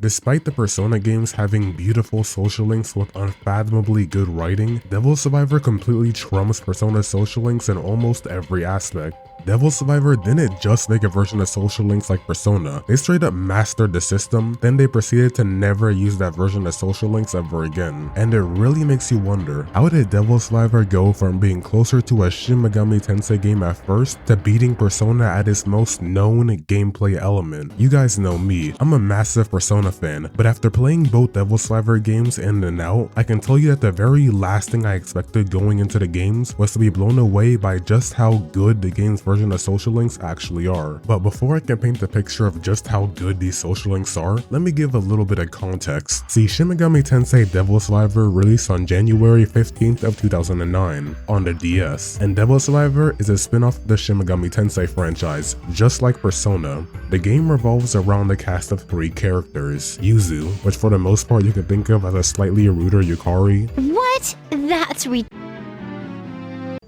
Despite the Persona games having beautiful social links with unfathomably good writing, Devil Survivor completely trumps Persona social links in almost every aspect. Devil Survivor didn't just make a version of social links like Persona, they straight up mastered the system, then they proceeded to never use that version of social links ever again. And it really makes you wonder, how did Devil Survivor go from being closer to a Shin Megami Tensei game at first to beating Persona at its most known gameplay element? You guys know me, I'm a massive Persona fan, but after playing both Devil Survivor games in and out, I can tell you that the very last thing I expected going into the games was to be blown away by just how good the game's version of social links actually are. But before I can paint the picture of just how good these social links are, let me give a little bit of context. See, Shin Megami Tensei Devil Survivor released on January 15th of 2009 on the DS, and Devil Survivor is a spin-off of the Shin Megami Tensei franchise, just like Persona. The game revolves around the cast of 3 characters: Yuzu, which for the most part you can think of as a slightly ruder Yukari. What? That's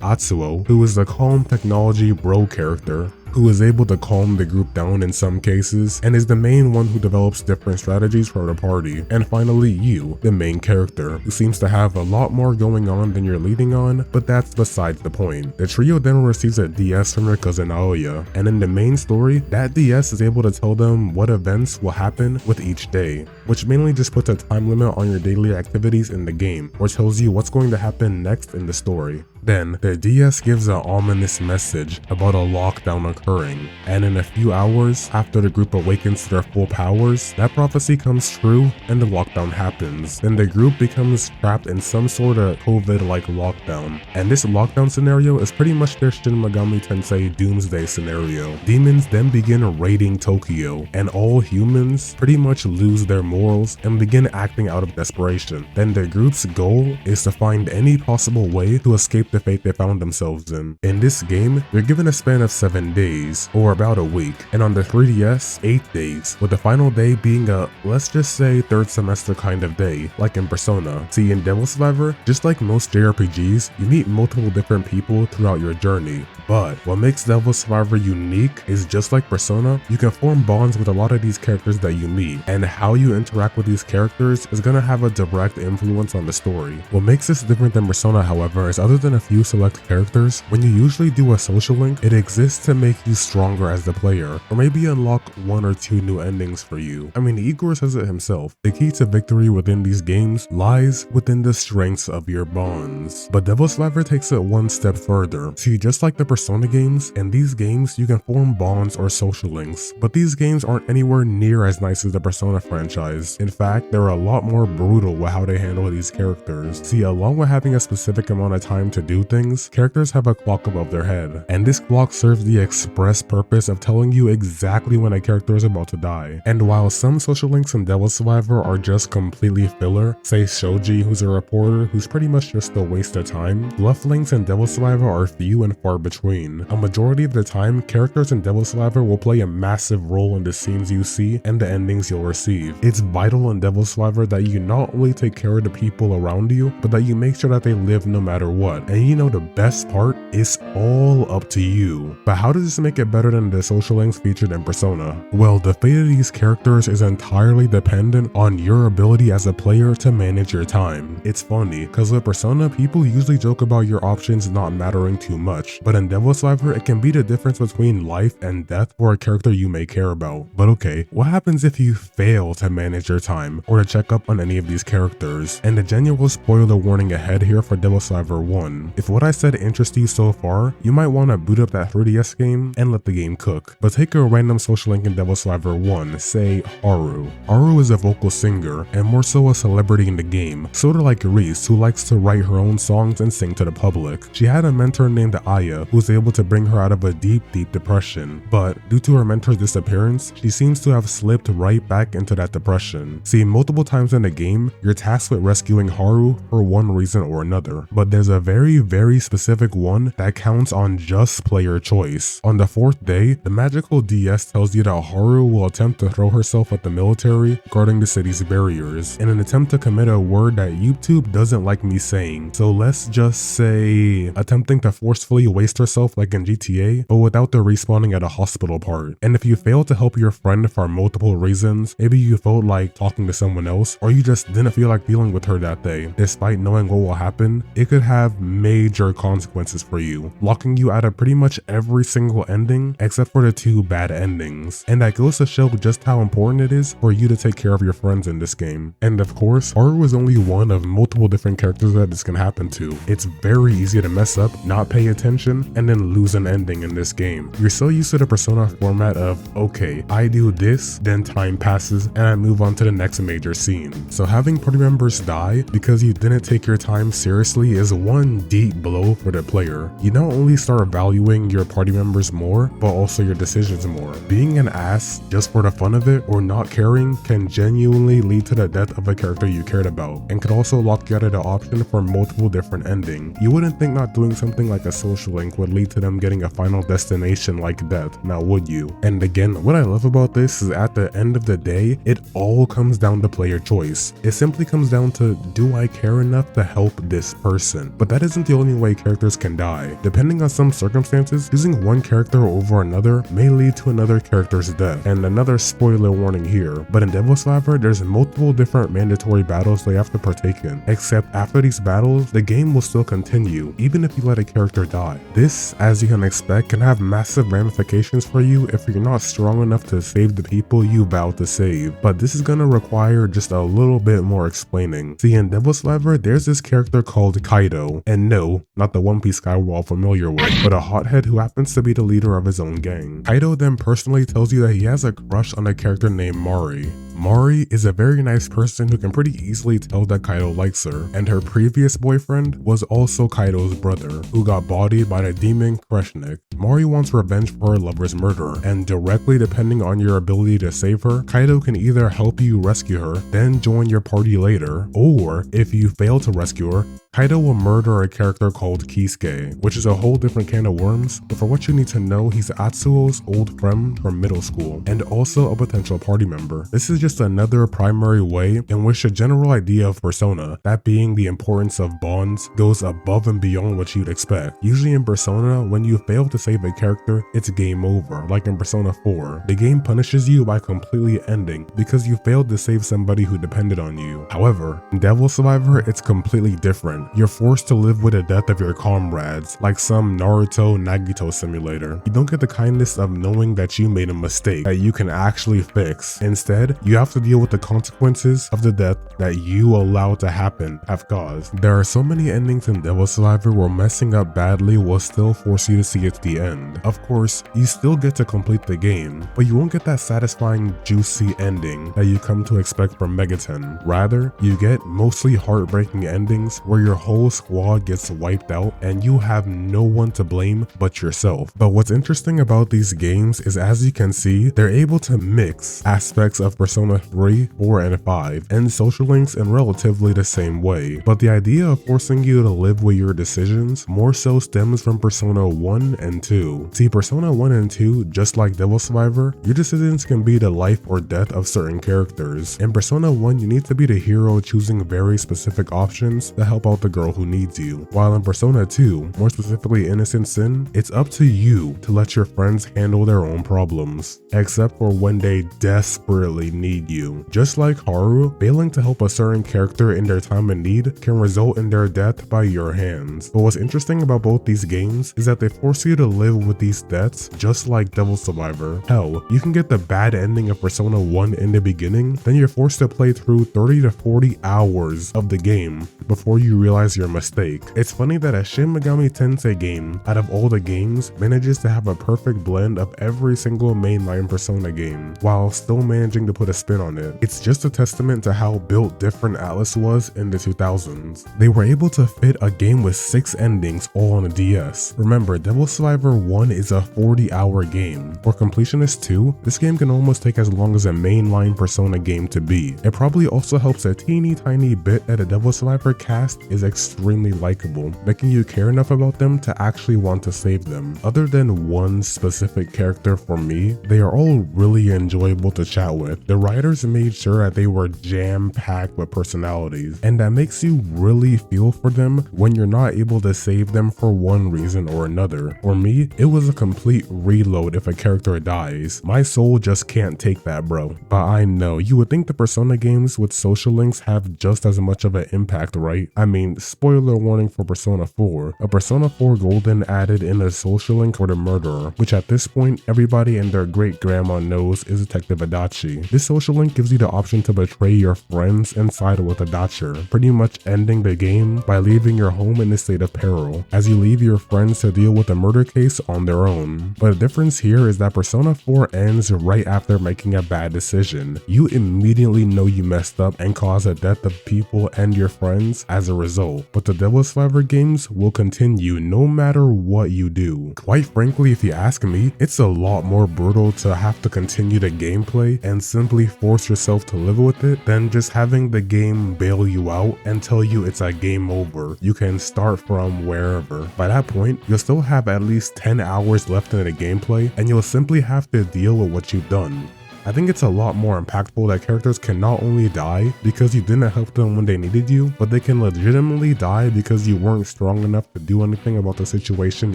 Atsuo, who is the calm technology bro character, who is able to calm the group down in some cases, and is the main one who develops different strategies for the party. And finally, you, the main character, who seems to have a lot more going on than you're leading on, but that's besides the point. The trio then receives a DS from their cousin Aoya, and in the main story, that DS is able to tell them what events will happen with each day, which mainly just puts a time limit on your daily activities in the game, or tells you what's going to happen next in the story. Then, the DS gives an ominous message about a lockdown occurring, and in a few hours after the group awakens to their full powers, that prophecy comes true and the lockdown happens. Then the group becomes trapped in some sort of COVID-like lockdown, and this lockdown scenario is pretty much their Shin Megami Tensei Doomsday scenario. Demons then begin raiding Tokyo, and all humans pretty much lose their morals and begin acting out of desperation. Then the group's goal is to find any possible way to escape the fate they found themselves in. In this game, they're given a span of 7 days, or about a week, and on the 3DS, 8 days, with the final day being a, let's just say, third semester kind of day, like in Persona. See, in Devil Survivor, just like most JRPGs, you meet multiple different people throughout your journey. But what makes Devil Survivor unique is just like Persona, you can form bonds with a lot of these characters that you meet, and how you interact with these characters is gonna have a direct influence on the story. What makes this different than Persona, however, is other than a few select characters, when you usually do a social link, it exists to make you stronger as the player, or maybe unlock 1 or 2 new endings for you. I mean, Igor says it himself, the key to victory within these games lies within the strengths of your bonds. But Devil Survivor takes it one step further. See, just like the Persona games, in these games you can form bonds or social links, but these games aren't anywhere near as nice as the Persona franchise. In fact, they're a lot more brutal with how they handle these characters. See, along with having a specific amount of time to do things, characters have a clock above their head, and this clock serves the express purpose of telling you exactly when a character is about to die. And while some social links in Devil Survivor are just completely filler, say Shoji, who's a reporter who's pretty much just a waste of time, bluff links in Devil Survivor are few and far between. A majority of the time, characters in Devil Survivor will play a massive role in the scenes you see and the endings you'll receive. It's vital in Devil Survivor that you not only take care of the people around you, but that you make sure that they live no matter what. And you know, the best part is all up to you. But how does this make it better than the social links featured in Persona? Well, the fate of these characters is entirely dependent on your ability as a player to manage your time. It's funny, cause with Persona, people usually joke about your options not mattering too much, but in Devil Survivor, it can be the difference between life and death for a character you may care about. But okay, what happens if you fail to manage your time, or to check up on any of these characters? And a genuine spoiler warning ahead here for Devil Survivor 1. If what I said interests you so far, you might want to boot up that 3DS game and let the game cook. But take a random social link in Devil Survivor 1, say Haru. Haru is a vocal singer, and more so a celebrity in the game, sorta like Reese, who likes to write her own songs and sing to the public. She had a mentor named Aya, who was able to bring her out of a deep depression, but due to her mentor's disappearance, she seems to have slipped right back into that depression. See, multiple times in the game, you're tasked with rescuing Haru for one reason or another, but there's a very specific one one that counts on just player choice. On the 4th day, the magical DS tells you that Haru will attempt to throw herself at the military guarding the city's barriers in an attempt to commit a word that YouTube doesn't like me saying. So let's just say attempting to forcefully waste herself like in GTA, but without the respawning at a hospital part. And if you fail to help your friend for multiple reasons, maybe you felt like talking to someone else, or you just didn't feel like dealing with her that day, despite knowing what will happen, it could have major consequences for you, locking you out of pretty much every single ending except for the 2 bad endings. And that goes to show just how important it is for you to take care of your friends in this game. And of course, Haru is only one of multiple different characters that this can happen to. It's very easy to mess up, not pay attention, and then lose an ending in this game. You're so used to the Persona format of, okay, I do this, then time passes, and I move on to the next major scene. So having party members die because you didn't take your time seriously is one deep blow for the player. You not only start valuing your party members more, but also your decisions more. Being an ass just for the fun of it or not caring can genuinely lead to the death of a character you cared about, and could also lock you out of the option for multiple different endings. You wouldn't think not doing something like a social link would lead to them getting a final destination like death, now would you? And again, what I love about this is at the end of the day, it all comes down to player choice. It simply comes down to, do I care enough to help this person? But that isn't the only way characters can die. Depending on some circumstances, choosing one character over another may lead to another character's death. And another spoiler warning here, but in Devil Survivor, there's multiple different mandatory battles they have to partake in, except after these battles, the game will still continue, even if you let a character die. This, as you can expect, can have massive ramifications for you if you're not strong enough to save the people you vow to save, but this is gonna require just a little bit more explaining. See, in Devil Survivor, there's this character called Kaido, and no, not the One Piece guy we're all familiar with, but a hothead who happens to be the leader of his own gang. Kaido then personally tells you that he has a crush on a character named Mari. Mari is a very nice person who can pretty easily tell that Kaido likes her, and her previous boyfriend was also Kaido's brother, who got bodied by the demon Kreshnik. Mari wants revenge for her lover's murder, and directly depending on your ability to save her, Kaido can either help you rescue her, then join your party later, or if you fail to rescue her, Kaido will murder a character called Kisuke, which is a whole different can of worms, but for what you need to know, he's Atsuo's old friend from middle school, and also a potential party member. This is just another primary way in which the general idea of Persona, that being the importance of bonds, goes above and beyond what you'd expect. Usually in Persona, when you fail to save a character, it's game over, like in Persona 4. The game punishes you by completely ending because you failed to save somebody who depended on you. However, in Devil Survivor, it's completely different. You're forced to live with the death of your comrades, like some Naruto Nagito simulator. You don't get the kindness of knowing that you made a mistake that you can actually fix. Instead, you have to deal with the consequences of the death that you allowed to happen have caused. There are so many endings in Devil Survivor where messing up badly will still force you to see it to the end. Of course, you still get to complete the game, but you won't get that satisfying, juicy ending that you come to expect from Megaten. Rather, you get mostly heartbreaking endings where your whole squad gets wiped out and you have no one to blame but yourself. But what's interesting about these games is, as you can see, they're able to mix aspects of Persona 3, 4, and 5 and social links in relatively the same way. But the idea of forcing you to live with your decisions more so stems from Persona 1 and 2. See, Persona 1 and 2, just like Devil Survivor, your decisions can be the life or death of certain characters. In Persona 1, you need to be the hero choosing very specific options to help out the girl who needs you, while in Persona 2, more specifically Innocent Sin, it's up to you to let your friends handle their own problems, except for when they desperately need you. Just like Haru, failing to help a certain character in their time of need can result in their death by your hands. But what's interesting about both these games is that they force you to live with these deaths just like Devil Survivor. Hell, you can get the bad ending of Persona 1 in the beginning, then you're forced to play through 30 to 40 hours of the game before you realize your mistake. It's funny that a Shin Megami Tensei game, out of all the games, manages to have a perfect blend of every single mainline Persona game, while still managing to put a spin on it. It's just a testament to how built different Atlas was in the 2000s. They were able to fit a game with 6 endings all on a DS. Remember, Devil Survivor 1 is a 40-hour game. For Completionist 2, this game can almost take as long as a mainline Persona game to beat. It probably also helps a teeny tiny bit that the Devil Survivor cast is is extremely likable, making you care enough about them to actually want to save them. Other than one specific character for me, they are all really enjoyable to chat with. The writers made sure that they were jam-packed with personalities, and that makes you really feel for them when you're not able to save them for one reason or another. For me, it was a complete reload if a character dies. My soul just can't take that, bro. But I know, you would think the Persona games with social links have just as much of an impact, right? I mean, spoiler warning for Persona 4. A Persona 4 Golden added in a social link for the murderer, which at this point, everybody and their great-grandma knows is Detective Adachi. This social link gives you the option to betray your friends and side with Adachi, pretty much ending the game by leaving your home in a state of peril, as you leave your friends to deal with a murder case on their own. But the difference here is that Persona 4 ends right after making a bad decision. You immediately know you messed up and caused the death of people and your friends as a result, but the Devil Survivor games will continue no matter what you do. Quite frankly, if you ask me, it's a lot more brutal to have to continue the gameplay and simply force yourself to live with it than just having the game bail you out and tell you it's a game over. You can start from wherever. By that point, you'll still have at least 10 hours left in the gameplay, and you'll simply have to deal with what you've done. I think it's a lot more impactful that characters can not only die because you didn't help them when they needed you, but they can legitimately die because you weren't strong enough to do anything about the situation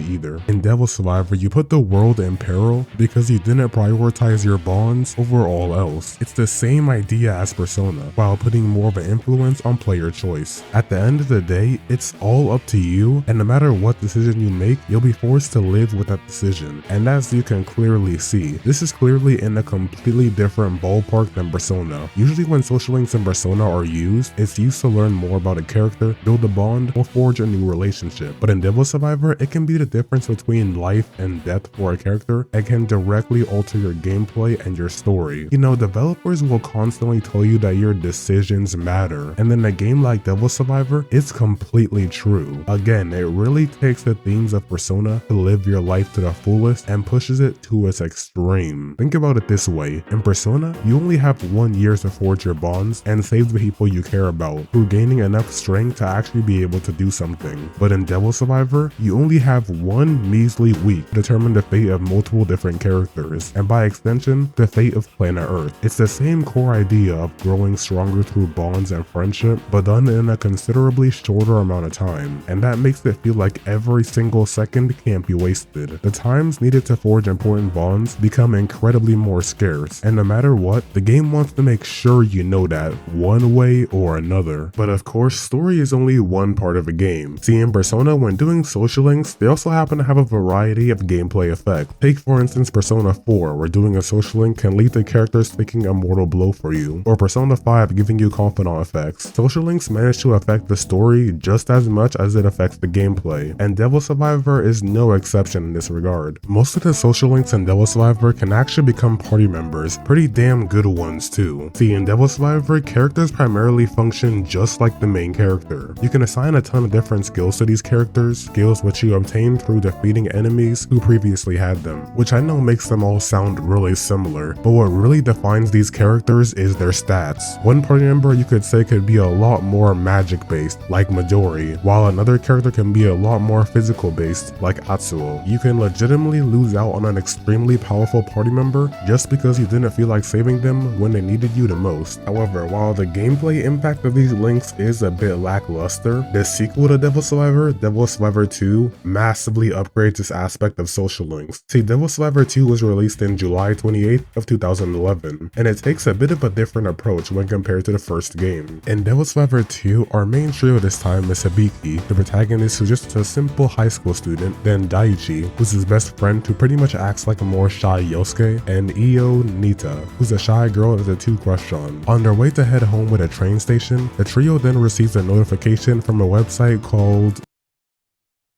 either. In Devil Survivor, you put the world in peril because you didn't prioritize your bonds over all else. It's the same idea as Persona, while putting more of an influence on player choice. At the end of the day, it's all up to you, and no matter what decision you make, you'll be forced to live with that decision. And as you can clearly see, this is clearly in a completely different ballpark than Persona. Usually when social links in Persona are used, it's used to learn more about a character, build a bond, or forge a new relationship. But in Devil Survivor, it can be the difference between life and death for a character and can directly alter your gameplay and your story. You know, developers will constantly tell you that your decisions matter, and in a game like Devil Survivor, it's completely true. Again, it really takes the themes of Persona to live your life to the fullest and pushes it to its extreme. Think about it this way. In Persona, you only have 1 year to forge your bonds and save the people you care about through gaining enough strength to actually be able to do something. But in Devil Survivor, you only have 1 measly week to determine the fate of multiple different characters, and by extension, the fate of planet Earth. It's the same core idea of growing stronger through bonds and friendship, but done in a considerably shorter amount of time, and that makes it feel like every single second can't be wasted. The times needed to forge important bonds become incredibly more scarce, and no matter what, the game wants to make sure you know that one way or another. But of course, story is only one part of a game. See, in Persona, when doing social links, they also happen to have a variety of gameplay effects. Take for instance Persona 4, where doing a social link can lead to characters taking a mortal blow for you, or Persona 5 giving you confidant effects. Social links manage to affect the story just as much as it affects the gameplay, and Devil Survivor is no exception in this regard. Most of the social links in Devil Survivor can actually become party members, pretty damn good ones too. See, in Devil Survivor, characters primarily function just like the main character. You can assign a ton of different skills to these characters, skills which you obtain through defeating enemies who previously had them, which I know makes them all sound really similar, but what really defines these characters is their stats. One party member you could say could be a lot more magic based, like Midori, while another character can be a lot more physical based, like Atsuo. You can legitimately lose out on an extremely powerful party member just because you didn't feel like saving them when they needed you the most. However, while the gameplay impact of these links is a bit lackluster, the sequel to Devil Survivor 2, massively upgrades this aspect of social links. See, Devil Survivor 2 was released in July 28th of 2011, and it takes a bit of a different approach when compared to the first game. In Devil Survivor 2, our main trio this time is Hibiki, the protagonist who's just a simple high school student, then Daichi, who's his best friend who pretty much acts like a more shy Yosuke, and Io Nita, who's a shy girl that the two crush on. On their way to head home at a train station, the trio then receives a notification from a website called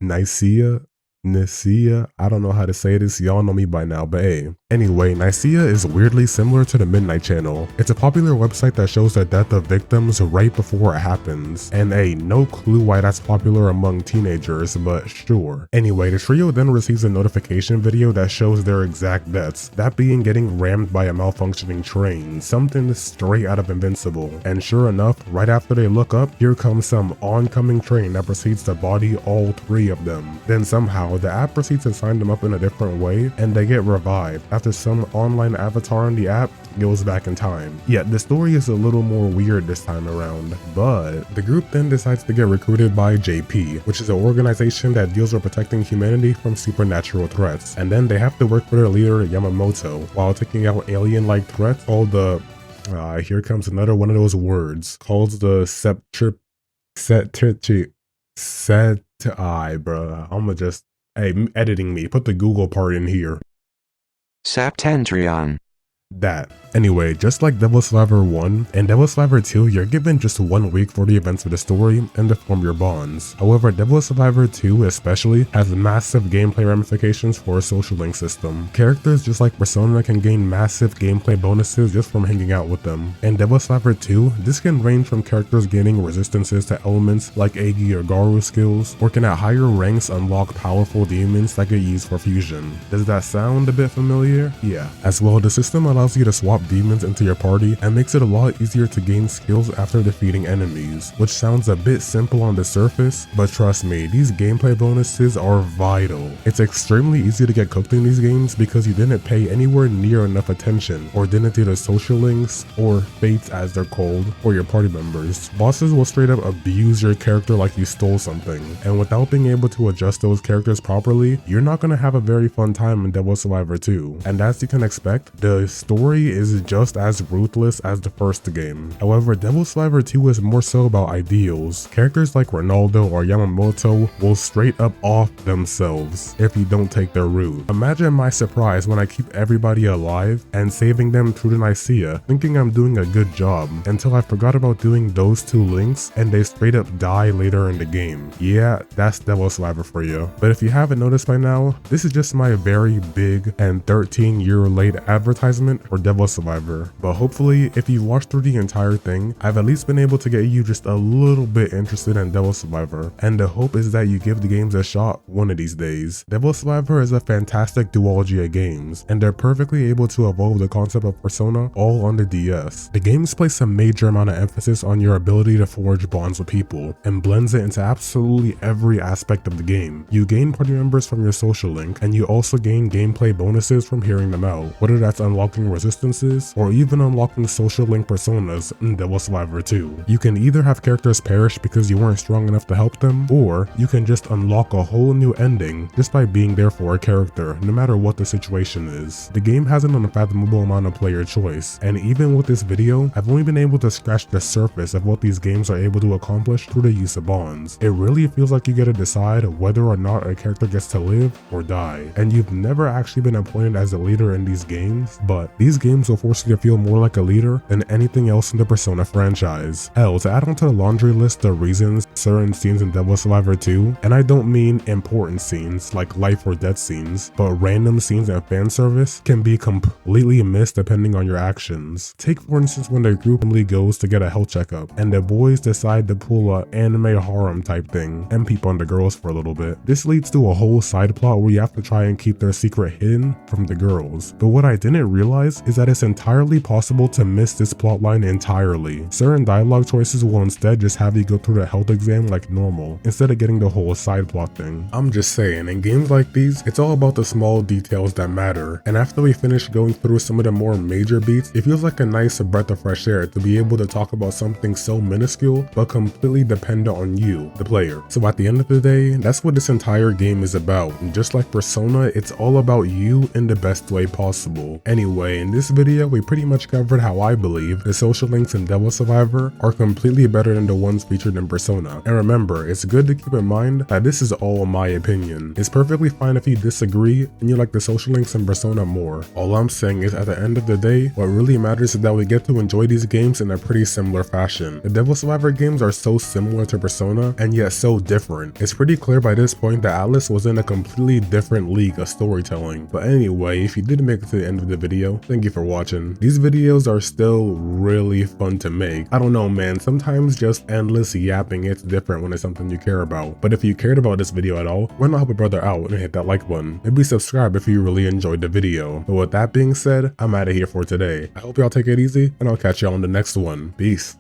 Nicaea, I don't know how to say this, y'all know me by now, but hey. Anyway, Nicaea is weirdly similar to the Midnight Channel. It's a popular website that shows the death of victims right before it happens, and no clue why that's popular among teenagers, but sure. Anyway, the trio then receives a notification video that shows their exact deaths, that being getting rammed by a malfunctioning train, something straight out of Invincible. And sure enough, right after they look up, here comes some oncoming train that proceeds to body all 3 of them. Then somehow, the app proceeds to sign them up in a different way, and they get revived after some online avatar in the app goes back in time. Yet the story is a little more weird this time around, but the group then decides to get recruited by JP, which is an organization that deals with protecting humanity from supernatural threats, and then they have to work for their leader Yamamoto while taking out alien-like threats called the here comes another one of those words called the bruh. I'ma just editing me, put the Google part in here. Septentrion. That. Anyway, just like Devil Survivor 1 and Devil Survivor 2, you're given just 1 week for the events of the story and to form your bonds. However, Devil Survivor 2 especially has massive gameplay ramifications for a social link system. Characters just like Persona can gain massive gameplay bonuses just from hanging out with them. In Devil Survivor 2, this can range from characters gaining resistances to elements like Agi or Garu skills, or can at higher ranks unlock powerful demons that get used for fusion. Does that sound a bit familiar? Yeah. As well, the system allows you to swap demons into your party and makes it a lot easier to gain skills after defeating enemies, which sounds a bit simple on the surface, but trust me, these gameplay bonuses are vital. It's extremely easy to get cooked in these games because you didn't pay anywhere near enough attention, or didn't do the social links, or fates as they're called, for your party members. Bosses will straight up abuse your character like you stole something, and without being able to adjust those characters properly, you're not gonna have a very fun time in Devil Survivor 2. And as you can expect, the story is just as ruthless as the first game. However, Devil Survivor 2 is more so about ideals. Characters like Ronaldo or Yamamoto will straight up off themselves if you don't take their route. Imagine my surprise when I keep everybody alive and saving them through the Nicaea, thinking I'm doing a good job, until I forgot about doing those 2 links and they straight up die later in the game. Yeah, that's Devil Survivor for you. But if you haven't noticed by now, this is just my very big and 13-year late advertisement for Devil Survivor, but hopefully if you've watched through the entire thing, I've at least been able to get you just a little bit interested in Devil Survivor, and the hope is that you give the games a shot one of these days. Devil Survivor is a fantastic duology of games, and they're perfectly able to evolve the concept of Persona all on the DS. The games place a major amount of emphasis on your ability to forge bonds with people, and blends it into absolutely every aspect of the game. You gain party members from your social link, and you also gain gameplay bonuses from hearing them out, whether that's unlocking resistances, or even unlocking social link personas in Devil Survivor 2. You can either have characters perish because you weren't strong enough to help them, or you can just unlock a whole new ending just by being there for a character, no matter what the situation is. The game has an unfathomable amount of player choice, and even with this video, I've only been able to scratch the surface of what these games are able to accomplish through the use of bonds. It really feels like you get to decide whether or not a character gets to live or die, and you've never actually been appointed as a leader in these games, but these games will force you to feel more like a leader than anything else in the Persona franchise. Hell, to add onto the laundry list the reasons certain scenes in Devil Survivor 2, and I don't mean important scenes like life or death scenes, but random scenes and fan service can be completely missed depending on your actions. Take for instance when the group only goes to get a health checkup, and the boys decide to pull a anime harem type thing and peep on the girls for a little bit. This leads to a whole side plot where you have to try and keep their secret hidden from the girls. But what I didn't realize is that it's entirely possible to miss this plotline entirely. Certain dialogue choices will instead just have you go through the health exam like normal, instead of getting the whole side plot thing. I'm just saying, in games like these, it's all about the small details that matter, and after we finish going through some of the more major beats, it feels like a nice breath of fresh air to be able to talk about something so minuscule, but completely dependent on you, the player. So at the end of the day, that's what this entire game is about, and just like Persona, it's all about you in the best way possible. Anyway, Anyway, in this video, we pretty much covered how I believe the social links in Devil Survivor are completely better than the ones featured in Persona. And remember, it's good to keep in mind that this is all my opinion. It's perfectly fine if you disagree and you like the social links in Persona more. All I'm saying is at the end of the day, what really matters is that we get to enjoy these games in a pretty similar fashion. The Devil Survivor games are so similar to Persona and yet so different. It's pretty clear by this point that Atlas was in a completely different league of storytelling. But anyway, if you did make it to the end of the video, thank you for watching. These videos are still really fun to make. I don't know, man, sometimes just endless yapping, it's different when it's something you care about. But if you cared about this video at all, why not help a brother out and hit that like button? Maybe subscribe if you really enjoyed the video. But with that being said, I'm out of here for today. I hope y'all take it easy, and I'll catch y'all on the next one. Peace.